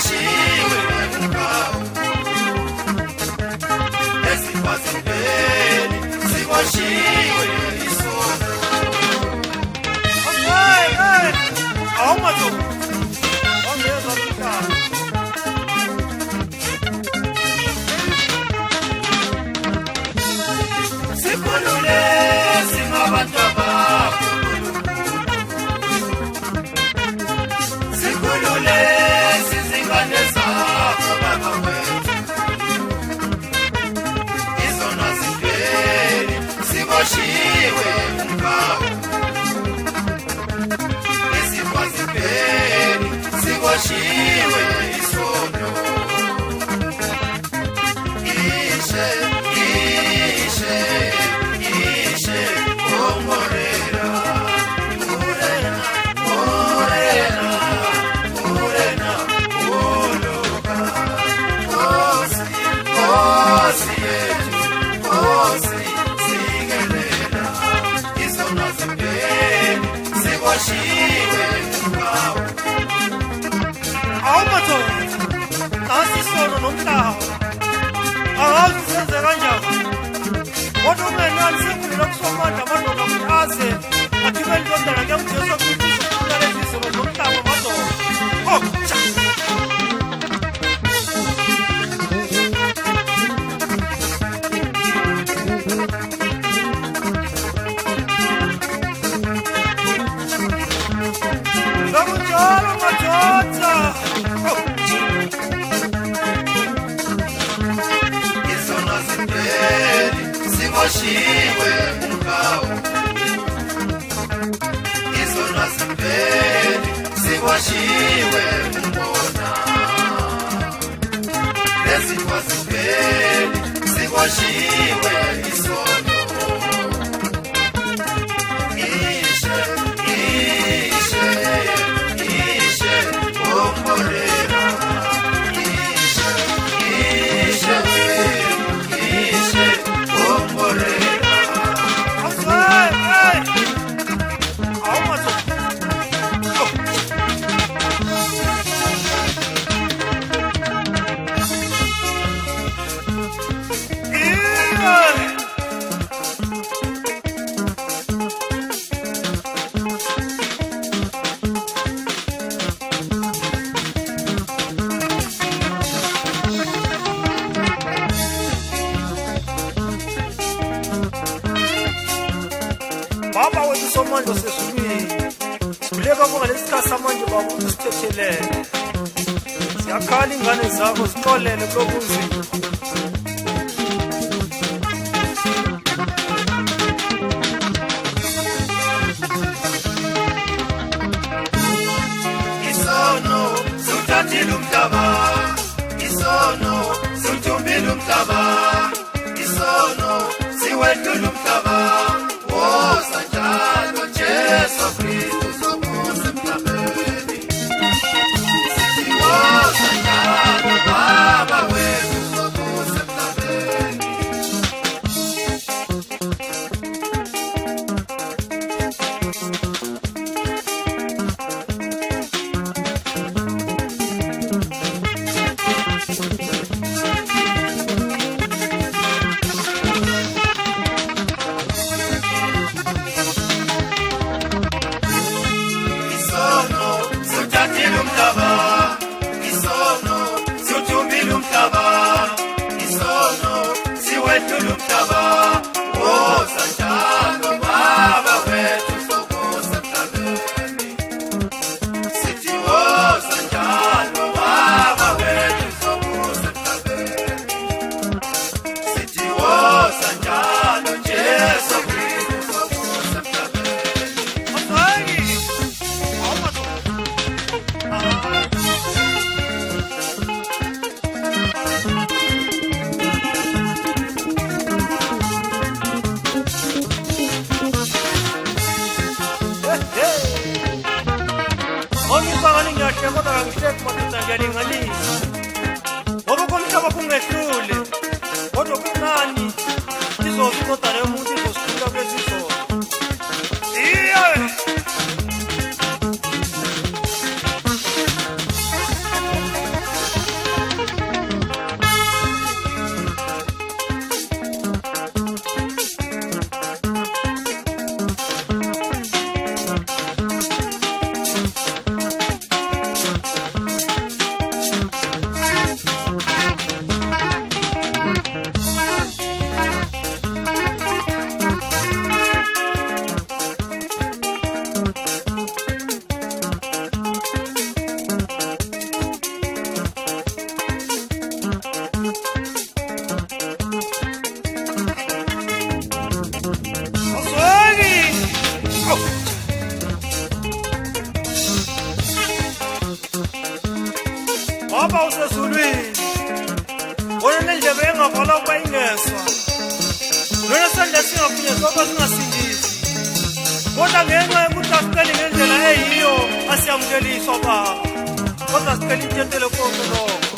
siwashiwe ngawo esikwazipeli siwashiwe isono awumazo ongeza mkaka sikhulule singabantu bakho sikhulule sizingane zakho baba wethu izona ziveli siwashiwe ngawo esikwazipeli siwashiwe isono ishe omorera morena oloka kosi yetu kosi singelela izona ziveli siwashiwe ngawo awumatho nasi sono nomhlawo awazi senze kanjani kodwa ungenani sekulela kusomandla amadoda ukuthi aze athibele intondana kuyamjesu kristu ulalezise zomhlaba amadoda zakunjalo madoda izona ziveli siwashiwe ngawo izona ziveli siwashiwe mbona ezikwaziveli siwashiwe isono ishe omborera ishe omborera baba wethu somandla sesibili sikhuleka kungalesi samanje baba usithethelele siyakhala ingane zakho sixolele kulobunzima isono siwuthathile umhlaba isono siwuthumbile umhlaba isono siwedlule umhlaba sanjalo Jesu Kristu somusa emhlabeni sithi sanjalo baba wethu somusa emhlabeni Baba usezulwini wona nendlebe engavala ukuba ingeswa lona sandla singafinyezwa ukuba singasindisi kodwa ngenxa yokuthi asiceli ngendlela eyiyo asiyamukeliswa Baba kodwa sicela intshentele konke lokho